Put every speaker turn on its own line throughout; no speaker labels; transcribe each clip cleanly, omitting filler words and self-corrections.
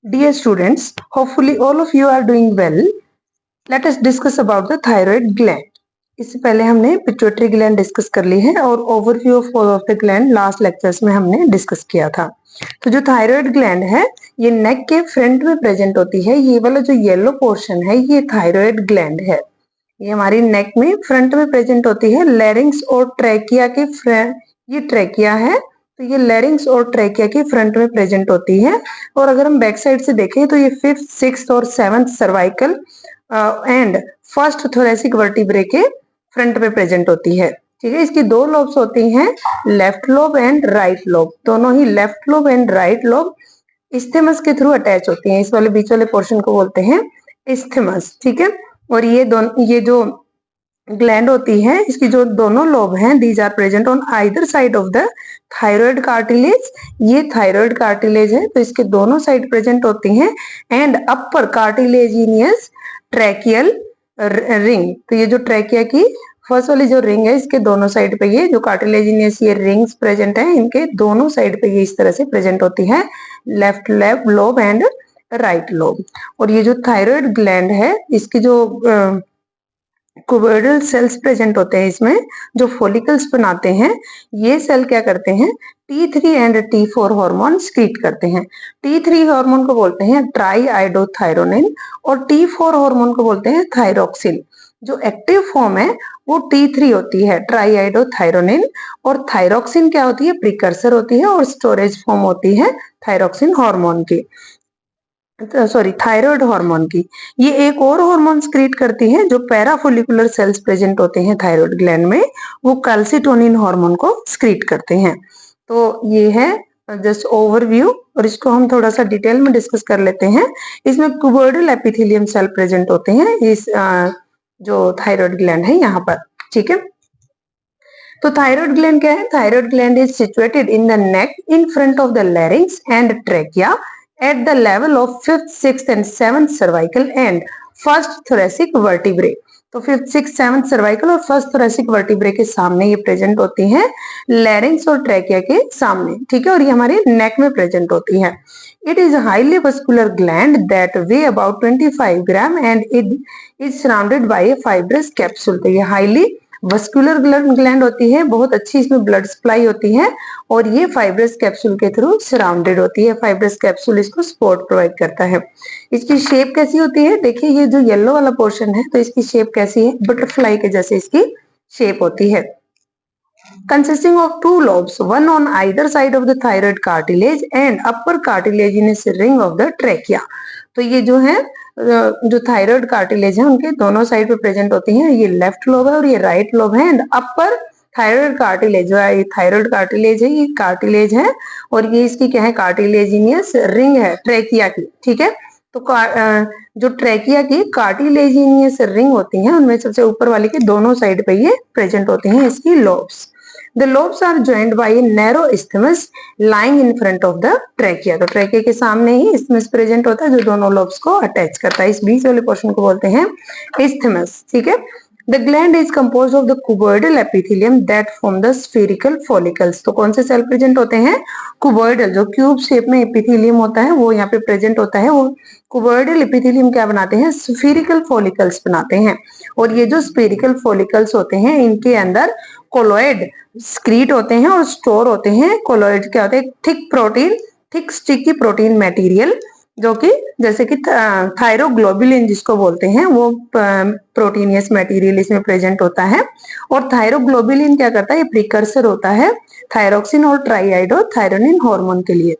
Dear students, hopefully all of you are doing well. Let us discuss about the thyroid gland. इससे पहले हमने pituitary gland discuss कर ली है और overview of all of the gland last lectures में हमने discuss किया था। तो जो थायराइड ग्लैंड है ये नेक के फ्रंट में प्रेजेंट होती है। ये वाला जो येलो पोर्शन है ये थायराइड ग्लैंड है। ये हमारी नेक में फ्रंट में प्रेजेंट होती है। लैरिंग्स और ट्रैकिया के ये ट्रैकिया है, तो ये लैरिंग्स और ट्रैकिया के फ्रंट में प्रेजेंट होती है। और अगर हम बैक साइड से देखें तो ये 5th, 6th और 7th cervical and first thoracic vertebrae के फ्रंट में प्रेजेंट होती है। ठीक है, इसकी दो लोब्स होती हैं, left lobe and right lobe. दोनों ही left lobe and right lobe isthmus के थ्रू अटैच होती हैं। इस वाले बीच वाले पोर्शन को बोलते हैं इस्थेमस। ठीक है, और ये जो ग्लैंड होती है इसकी जो दोनों लोब हैं these are present on either side of the thyroid cartilage. ये थायराइड कार्टिलेज है तो इसके दोनों साइड प्रेजेंट होती हैं। And upper cartilaginous tracheal ring, तो ये जो ट्रैकिया की फर्स्ट वाली जो रिंग है इसके दोनों साइड पे ये जो कार्टिलेजिनियस ये रिंग्स प्रेजेंट है, इनके दोनों साइड पे ये इस तरह से प्रेजेंट होती है, left lobe and right lobe. और ये जो थायराइड ग्लैंड है इसकी जो कुबोइडल सेल्स प्रेजेंट होते हैं इसमें जो फॉलिकल्स बनाते हैं, ये सेल क्या करते हैं, T3 एंड T4 हार्मोन स्क्रीट करते हैं। T3 हार्मोन को बोलते हैं ट्राई आइडोथायरोनिन और T4 हार्मोन को बोलते हैं थायरोक्सिन। जो एक्टिव फॉर्म है वो T3 होती है ट्राई आइडोथायरोनिन, और थायरोक्सिन क्या होती है, प्रिकर्सर होती है और स्टोरेज फॉर्म होती है थायरोक्सिन हार्मोन की, सॉरी थायराइड हार्मोन की। ये एक और हार्मोन स्क्रीट करती है जो पैराफोलिकुलर सेल्स प्रेजेंट होते हैं थायराइड ग्लैंड में, वो कैल्सिटोनिन हार्मोन को स्क्रीट करते हैं। तो ये है जस्ट ओवरव्यू, और इसको हम थोड़ा सा डिटेल में डिस्कस कर लेते हैं। इसमें क्यूबोइडल एपिथेलियम सेल प्रेजेंट होते हैं इस जो थायराइड ग्लैंड है यहाँ पर। ठीक है, तो थायराइड ग्लैंड क्या है, thyroid gland is situated in the neck in front of the larynx and trachea at the level of 5th, 6th and 7th cervical and first thoracic vertebrae। तो 5th, 6th, 7th cervical और first thoracic vertebrae के सामने ये present होती हैं, लैरिंग्स और trachea के सामने। ठीक है, और ये हमारे नेक में प्रेजेंट होती है। It is a highly vascular gland that weigh about 25 gram and it is surrounded by a fibrous capsule। तो ये highly वस्कुलर ग्लैंड होती है, बहुत अच्छी इसमें ब्लड सप्लाई होती है और ये फाइब्रस कैप्सूल के थ्रू सराउंडेड होती है। फाइब्रस कैप्सूल इसको सपोर्ट प्रोवाइड करता है। इसकी शेप कैसी होती है, देखिए ये जो येलो वाला पोर्शन है तो इसकी शेप कैसी है, बटरफ्लाई के जैसे इसकी शेप होती है। Consisting of two lobes, one on either side of the thyroid cartilage and upper cartilaginous ring of the trachea। तो ये जो है जो थायराइड कार्टिलेज है उनके दोनों साइड पे प्रेजेंट होती हैं। ये लेफ्ट लोब है और ये राइट लोब है। एंड अपर थायराइड कार्टिलेज, जो है थायराइड कार्टिलेज है, ये कार्टिलेज है और ये इसकी क्या है, कार्टिलेजिनियस रिंग है ट्रैकिया की। ठीक है, तो जो ट्रैकिया की कार्टिलेजिनियस रिंग होती है उनमें सबसे ऊपर वाली के दोनों साइड पे ये प्रेजेंट होती हैं इसकी lobes. The lobes are joined by a narrow isthmus lying in front of the trachea। तो ट्रैकिया के सामने ही isthmus प्रेजेंट होता है जो दोनों लोब्स को अटैच करता है। इस बीच वाले पोर्शन को बोलते हैं isthmus। ठीक है, The gland is composed of the cuboidal epithelium that form the spherical follicles। तो कौन से सेल प्रेजेंट होते हैं, cuboidal, जो क्यूब शेप में एपिथेलियम होता है वो यहाँ पे प्रेजेंट होता है। वो cuboidal epithelium क्या बनाते हैं, spherical follicles बनाते हैं। और ये जो spherical follicles होते हैं इनके अंदर कोलोइड स्क्रीट होते हैं और स्टोर होते हैं। कोलोइड क्या होते हैं, thick protein, thick sticky protein material, जो कि जैसे कि थायरोग्लोबुलिन जिसको बोलते हैं वो प्रोटीनियस मटेरियल इसमें प्रेजेंट होता है। और थायरोग्लोबुलिन क्या करता है, ये प्रिकर्सर होता है थायरोक्सिन और ट्राईआइडोथायरोनिन हार्मोन के लिए।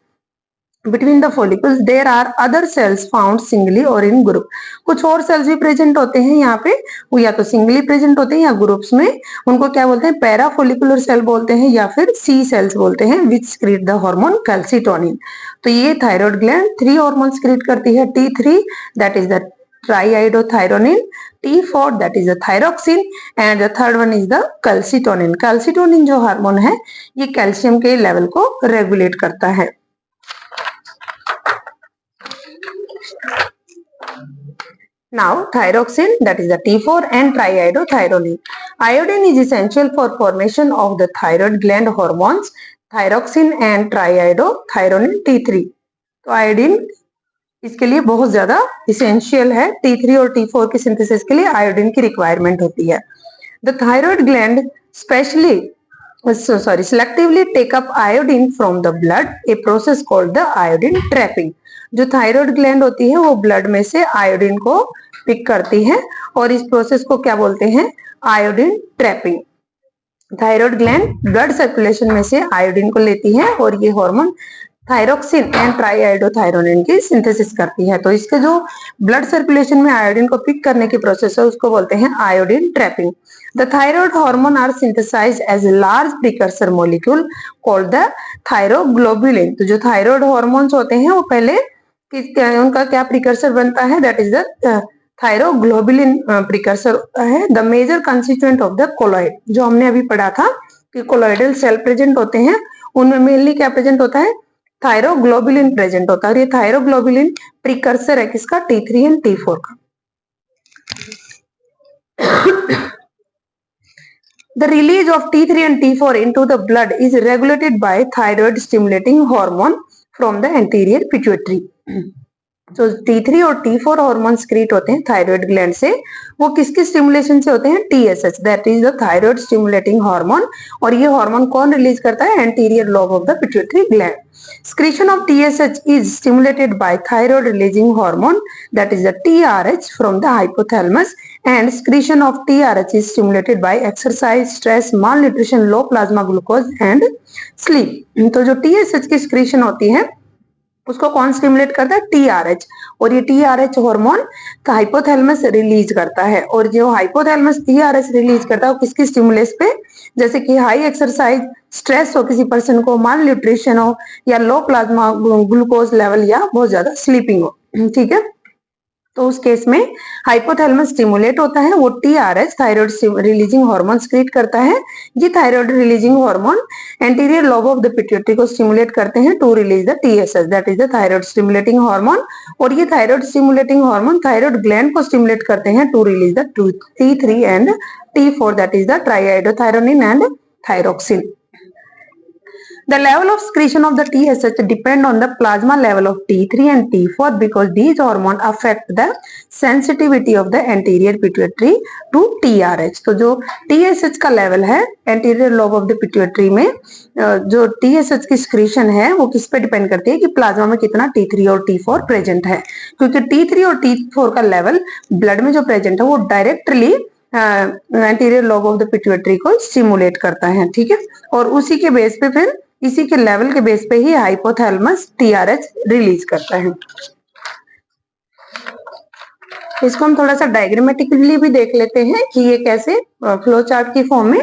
Between the follicles there are other cells found singly or in group। कुछ और सेल्स भी प्रेजेंट होते हैं यहाँ पे, वो या तो सिंगली प्रेजेंट होते हैं या ग्रुप्स में। उनको क्या बोलते हैं, पैराफोलिकुलर सेल बोलते हैं या फिर सी सेल्स बोलते हैं, विच स्क्रीट द हार्मोन कैल्सिटोनिन। तो ये थायराइड ग्लैंड 3 हार्मोन स्क्रीट करती है, T3 that is the triiodothyronine, T4 that is the thyroxine and the third one is the calcitonin। Calcitonin जो हार्मोन है ये कैल्शियम के लेवल को रेगुलेट करता है। Now thyroxine that is the T4 and triiodothyronine। Iodine is essential for formation of the thyroid gland hormones thyroxine and triiodothyronine T3। तो iodine इसके लिए बहुत ज्यादा इसेंशियल है। T3 और T4 की सिंथेसिस के लिए आयोडीन की रिक्वायरमेंट होती है। The thyroid gland specially selectively take up iodine from the blood, a process called the iodine trapping। जो थायराइड ग्लैंड होती है वो ब्लड में से आयोडीन को पिक करती है और इस प्रोसेस को क्या बोलते हैं? Iodine trapping. Thyroid gland blood circulation में से आयोडीन को लेती है और ये हार्मोन थायरोक्सिन एंड ट्राईआयोडोथायरोनिन की सिंथेसिस करती है। तो इसके जो ब्लड सर्कुलेशन में आयोडीन को पिक करने की प्रोसेस है उसको बोलते हैं iodine trapping. The thyroid hormone are synthesized as large precursor molecule called the thyroglobulin. तो जो थायराइड हार्मोन्स होते हैं वो पहले उनका क्या प्रिकर्सर बनता है? That is the thyroglobulin precursor है। The major constituent of the colloid, जो हमने अभी पढ़ा था कि कोलॉइडल सेल प्रेजेंट होते हैं उनमें मेनली क्या प्रेजेंट होता है? थायरोग्लोबुलिन प्रेजेंट होता है और ये थायरोग्लोबुलिन प्रिकर्सर है किसका? T3 एंड T4 का। The release of T3 and T4 into the blood is regulated by thyroid stimulating hormone from the anterior pituitary। जो T3 और T4 हार्मोन स्क्रीट होते हैं थायराइड ग्लैंड से, वो किसके स्टिमुलेशन से होते हैं? TSH, that is the thyroid stimulating hormone. और ये हार्मोन कौन रिलीज करता है? Anterior lobe of the pituitary gland. Secretion of TSH is stimulated by thyroid releasing hormone, that is the TRH, from the hypothalamus, and secretion of TRH is stimulated by exercise, stress, malnutrition, low plasma glucose and sleep। तो जो TSH की secretion होती है उसको कौन stimulate करता है? TRH। और ये TRH हार्मोन हाइपोथैलेमस रिलीज करता है और जो हाइपोथैलेमस TRH रिलीज करता है वो किसकी स्टिमुलस पे? जैसे कि हाई एक्सरसाइज, स्ट्रेस हो किसी पर्सन को, माल न्यूट्रिशन हो या लो प्लाज्मा ग्लूकोज लेवल या बहुत ज्यादा स्लीपिंग हो, ठीक है, तो उस केस में हाइपोथैलेमस स्टिमुलेट होता है, वो TRH thyroid releasing hormone secrete करता है। ये thyroid releasing hormone anterior lobe of the pituitary को स्टिमुलेट करते हैं to release the TSH, that is the thyroid stimulating hormone. और ये thyroid stimulating hormone thyroid gland को स्टिमुलेट करते हैं to release the T3 and T4, that is the triiodothyronine and thyroxine. The level of secretion of the TSH depend on the plasma level of T3 and T4 because these hormones affect the sensitivity of the anterior pituitary to TRH। तो जो TSH का level है anterior lobe of the pituitary में, जो TSH की secretion है वो किस पे डिपेंड करती है कि प्लाज्मा में कितना T3 और T4 प्रेजेंट है। क्योंकि T3 और T4 का लेवल ब्लड में जो प्रेजेंट है वो directly anterior lobe of the pituitary को स्टिमुलेट करता है, ठीक है, और उसी के बेस पे फिर इसी के लेवल के बेस पे ही हाइपोथैलेमस TRH रिलीज करता है। इसको हम थोड़ा सा डायग्रामेटिकली भी देख लेते हैं कि ये कैसे फ्लो चार्ट की फॉर्म में।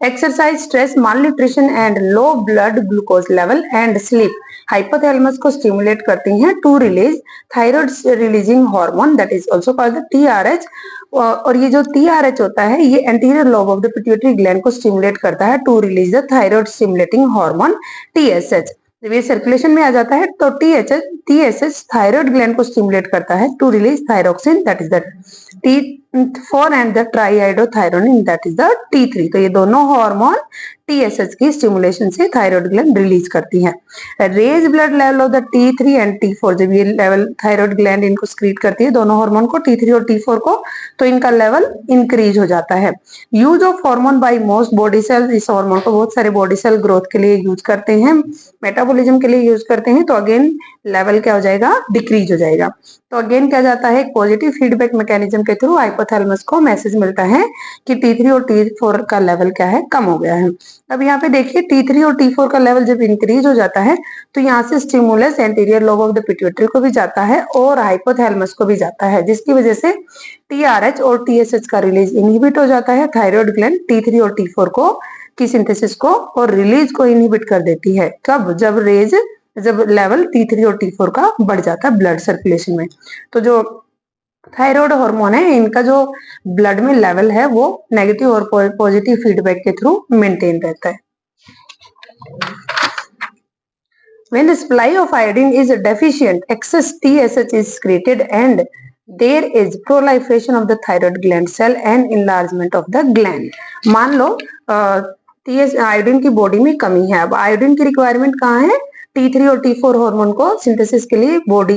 Exercise, stress, malnutrition and low blood glucose level and sleep hypothalamus को स्टिमुलेट करती हैं to release thyroid releasing hormone, that is also called the TRH। और ये जो TRH होता है ये anterior lobe of the pituitary gland को स्टिमुलेट करता है to release the thyroid stimulating hormone TSH। जब ये सर्कुलेशन में आ जाता है तो TSH थायराइड ग्लैंड को स्टिमुलेट करता है to release thyroxine, that is the T4 and the triiodothyronine, that is the T3। तो ये दोनों हार्मोन TSH की स्टिमुलेशन से थायराइड ग्लैंड रिलीज करती है। Raise blood level of the T3 and T4, जब ये लेवल थायराइड ग्लैंड इनको स्क्रीट करती है दोनों हार्मोन को, T3 और T4 को, तो इनका लेवल इंक्रीज हो जाता है। Use of hormone by most body cell, इस हार्मोन को बहुत सारे बॉडी सेल ग्रोथ के लिए यूज करते हैं, मेटाबॉलिज्म के लिए यूज करते हैं, तो अगेन लेवल क्या हो जाएगा? डिक्रीज हो जाएगा। तो अगेन क्या जाता है? पॉजिटिव फीडबैक मैकेनिज्म के थ्रू हाइपोथैलेमस को मैसेज मिलता है कि T3 और T4 का लेवल क्या है? कम हो गया है। अब यहाँ पे देखिए T3 और T4 का लेवल जब इंक्रीज हो जाता है तो यहाँ से stimulus anterior lobe of the pituitary को भी जाता है और हाइपोथैलेमस को भी जाता है, जिसकी वजह से TRH और TSH का रिलीज इनहिबिट हो जाता है। थायराइड ग्लैंड T3 और T4 को की सिंथेसिस को और रिलीज को इनहिबिट कर देती है। कब? जब लेवल T3 और T4 का बढ़ जाता है ब्लड सर्कुलेशन में। तो जो थायराइड हार्मोन है इनका जो ब्लड में लेवल है वो नेगेटिव और पॉजिटिव फीडबैक के थ्रू मेंटेन रहता है। When the supply of iodine is deficient, excess TSH is secreted and there is proliferation of the thyroid gland cell and enlargement of the gland। मान लो iodine की body में कमी है। अब iodine की रिक्वायरमेंट कहाँ है? T3 और T4 हार्मोन को सिंथेसिस के लिए बॉडी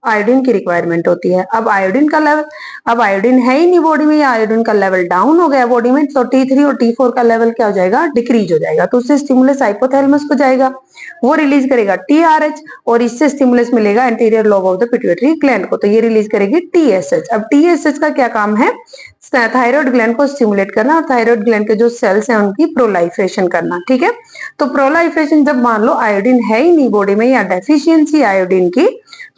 आयोडीन की रिक्वायरमेंट होती है। अब आयोडीन है ही नहीं बॉडी में, या आयोडीन का लेवल डाउन हो गया बॉडी में, तो T3 और T4 का लेवल क्या हो जाएगा, डिक्रीज हो जाएगा। तो उससे स्टिमुलस हाइपोथैलेमस को जाएगा, वो रिलीज करेगा TRH, और इससे स्टिमुलस मिलेगा anterior lobe of the pituitary gland को, तो ये रिलीज करेगी TSH। अब TSH का क्या काम है, थायराइड ग्लैंड को स्टिमुलेट करना और थायराइड ग्लैंड के जो सेल्स हैं उनकी प्रोलाइफेशन करना। ठीक है, तो प्रोलाइफेशन जब मान लो आयोडीन है ही नहीं बॉडी में, या डेफिशिएंसी आयोडीन की,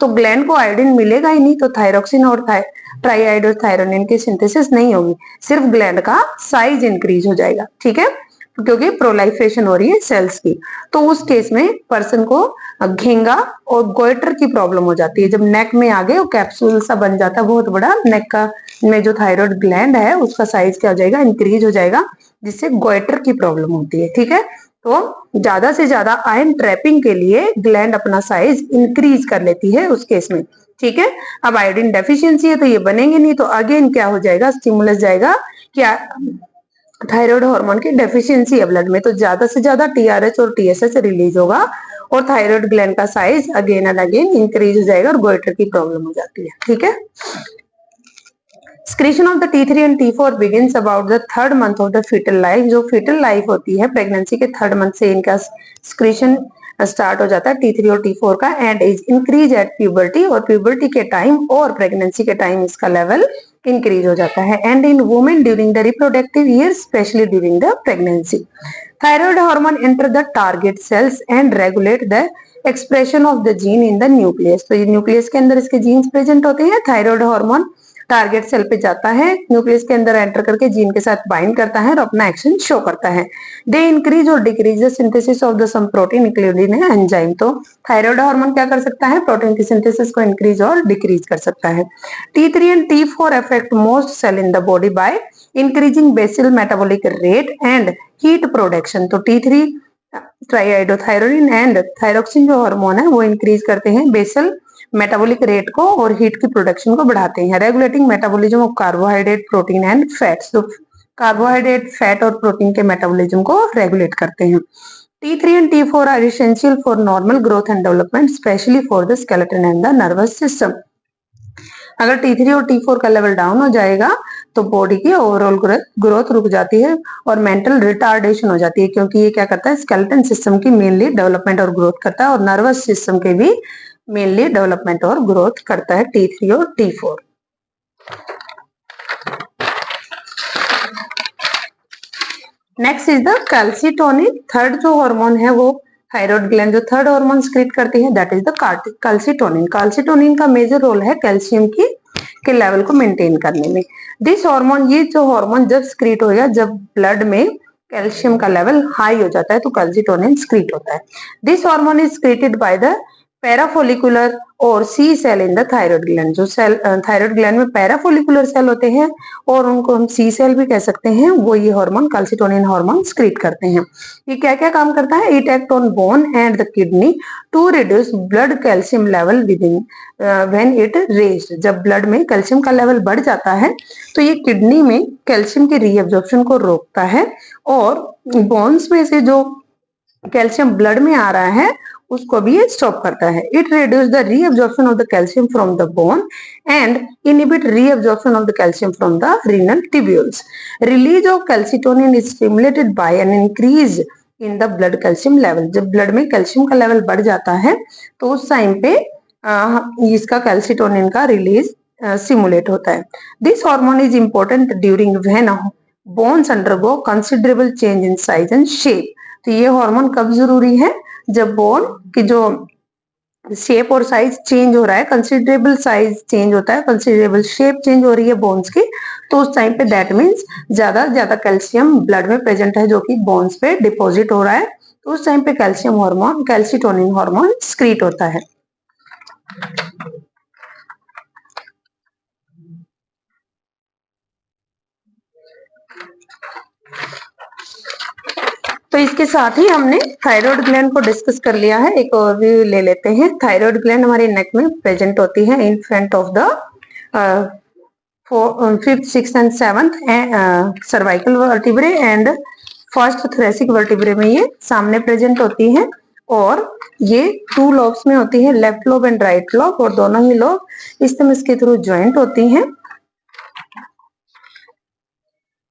तो ग्लैंड को आयोडीन मिलेगा ही नहीं, तो थायरोक्सिन और ट्राईआयोडोथायरोनिन की सिंथेसिस नहीं होगी, सिर्फ ग्लैंड का साइज इंक्रीज हो जाएगा। ठीक है, क्योंकि प्रोलाइफेशन हो रही है सेल्स की। तो उस केस में पर्सन को घेंगा और गोइटर की प्रॉब्लम हो जाती है। जब नेक में आगे वो कैप्सूल सा बन जाता है बहुत बड़ा, नेक का में जो थायराइड ग्लैंड है उसका साइज क्या हो जाएगा, इंक्रीज हो जाएगा, जिससे गोइटर की प्रॉब्लम होती है। ठीक है, तो ज्यादा से ज्यादा आयन ट्रैपिंग के लिए ग्लैंड अपना साइज इंक्रीज कर लेती है उस केस में। ठीक है, अब आयोडीन डेफिशिएंसी है तो ये बनेंगे नहीं, तो अगेन क्या हो जाएगा, स्टिमुलस जाएगा क्या, थायराइड हार्मोन की डेफिशिएंसी है ब्लड में, तो ज्यादा से ज्यादा TRH और TSH रिलीज होगा, और थायराइड ग्लैंड का size again and again increase हो जाएगा और गोइटर की प्रॉब्लम हो जाती है। ठीक है, Secretion of the T3 and T4 begins about the third month of the fetal life। जो fetal life होती है प्रेगनेंसी के थर्ड मंथ से इनका secretion स्टार्ट हो जाता है T3 और T4 का, and is increase at puberty, और प्यूबर्टी के टाइम और प्रेगनेंसी के टाइम इसका लेवल इंक्रीज हो जाता है। And in women during the reproductive year, specially during the pregnancy, thyroid hormone enter the target cells and regulate the expression of the gene in the nucleus. तो ये nucleus के अंदर इसके genes present होते हैं। थायराइड हार्मोन टारगेट सेल पे जाता है, न्यूक्लियस के अंदर एंटर करके जीन के साथ बाइंड करता है और अपना एक्शन शो करता है। दे इंक्रीज और decrease the synthesis of the some protein including enzyme. तो थायराइड हार्मोन क्या कर सकता है, प्रोटीन की सिंथेसिस को इंक्रीज और डिक्रीज कर सकता है। T3 and T4 affect most cell in the body by increasing basal metabolic rate and heat production. तो T3 ट्राईआयोडोथायरोनिन एंड थायरोक्सिन जो हार्मोन है वो इंक्रीज करते हैं बेसल मेटाबॉलिक रेट को और हीट की प्रोडक्शन को बढ़ाते हैं। Regulating metabolism of carbohydrate, protein and fats. तो कार्बोहाइड्रेट, फैट और प्रोटीन के मेटाबॉलिज्म को रेगुलेट करते हैं। T3 and T4 are essential for normal growth and development, especially for the skeleton and the nervous system। अगर T3 और T4 का level down हो जाएगा तो बॉडी की ओवरऑल ग्रोथ रुक जाती है और मेंटल रिटार्डेशन हो जाती है, क्योंकि ये क्या करता है, स्केलेटन सिस्टम की मेनली डेवलपमेंट और ग्रोथ करता है, और नर्वस सिस्टम के भी मेनली डेवलपमेंट और ग्रोथ करता है T3 और T4। Next is the calcitonin. Third जो हार्मोन है वो थायराइड ग्लैंड जो थर्ड हार्मोन सीक्रेट करती है, that is the calcitonin. Calcitonin का मेजर रोल है कैल्शियम की के लेवल को मेंटेन करने में। दिस हार्मोन, ये जो हार्मोन जब सीक्रेट होगा, जब ब्लड में कैल्शियम का लेवल हाई हो जाता है तो कैल्सिटोनिन सीक्रेट होता है। This hormone is secreted by the parafollicular और C cell in the thyroid gland. जो सेल थायराइड ग्लैंड में पैराफोलिकुलर सेल होते हैं और उनको हम सी सेल भी कह सकते हैं, वो ये हार्मोन कैल्सिटोनिन हार्मोन सीक्रेट करते हैं। ये क्या क्या काम करता है, it act on bone and the kidney to reduce blood calcium level within when it raised. जब ब्लड में कैल्शियम का लेवल बढ़ जाता है तो ये किडनी में कैल्शियम के रीअब्जॉर्प्शन को रोकता है, और बोन्स में से जो कैल्शियम ब्लड में आ रहा है उसको भी ये स्टॉप करता है। It reduce the reabsorption of the calcium from the bone and inhibit reabsorption of the calcium from the renal tubules. Release of calcitonin is stimulated by an increase in the blood calcium level. जब blood में calcium का level बढ़ जाता है तो उस time पे इसका कैल्सिटोनिन का रिलीज सिमुलेट होता है। This hormone is important during when bones undergo considerable change in size and shape. तो ये हार्मोन कब जरूरी है, जब बोन की जो शेप और साइज चेंज हो रहा है, कंसिडरेबल साइज चेंज होता है, कंसिडरेबल शेप चेंज हो रही है बोन्स की, तो उस टाइम पे दैट मीन्स ज्यादा कैल्शियम ब्लड में प्रेजेंट है जो कि बोन्स पे डिपॉजिट हो रहा है, तो उस टाइम पे calcium hormone, calcitonin hormone secrete होता है। तो इसके साथ ही हमने थायराइड ग्लैंड को डिस्कस कर लिया है। एक ओवरव्यू ले लेते हैं। थायराइड ग्लैंड हमारे नेक में प्रेजेंट होती है in front of the 5th, 6th and 7th cervical vertebrae and first thoracic vertebrae में ये सामने प्रेजेंट होती है, और ये 2 लॉब्स में होती है, left lobe and right lobe, और दोनों ही लोब इस्थमस के थ्रू ज्वाइंट होती हैं।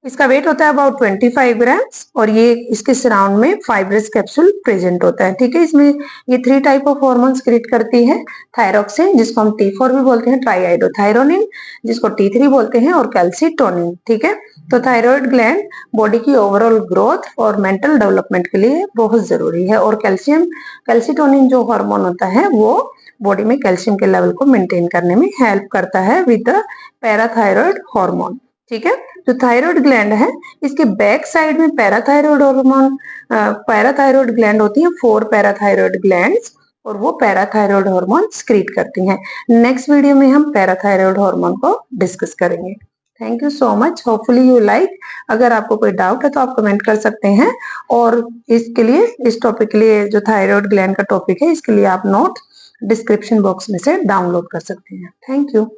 इसका वेट होता है अबाउट 25 ग्राम्स और ये इसके सराउंड में फाइब्रस कैप्सूल प्रेजेंट होता है। ठीक है, इसमें ये 3 टाइप ऑफ हॉर्मोन्स क्रिएट करती है, थायरॉक्सिन जिसको हम T4 भी बोलते हैं, ट्राईआइडोथायरोनिन जिसको T3 बोलते हैं, और कैल्सीटोनिन। ठीक है, तो थायराइड ग्लैंड बॉडी की ओवरऑल ग्रोथ और मेंटल डेवलपमेंट के लिए बहुत जरूरी है, और कैल्सीटोनिन जो हार्मोन होता है वो बॉडी में कैल्शियम के लेवल को मेंटेन करने में हेल्प करता है विद द पैराथायरॉयड हार्मोन। ठीक है, जो थायराइड ग्लैंड है इसके बैक साइड में पैराथायरॉयड ग्लैंड होती है, 4 पैराथायरॉयड ग्लैंड्स, और वो पैराथायरॉयड हार्मोन स्क्रीट करती हैं। नेक्स्ट वीडियो में हम पैराथायरॉयड हार्मोन को डिस्कस करेंगे। Thank you so much, hopefully you like. अगर आपको कोई डाउट है तो आप कमेंट कर सकते हैं, और इसके लिए, इस टॉपिक के लिए, जो थायराइड ग्लैंड का टॉपिक है, इसके लिए आप नोट डिस्क्रिप्शन बॉक्स में से डाउनलोड कर सकते हैं। Thank you.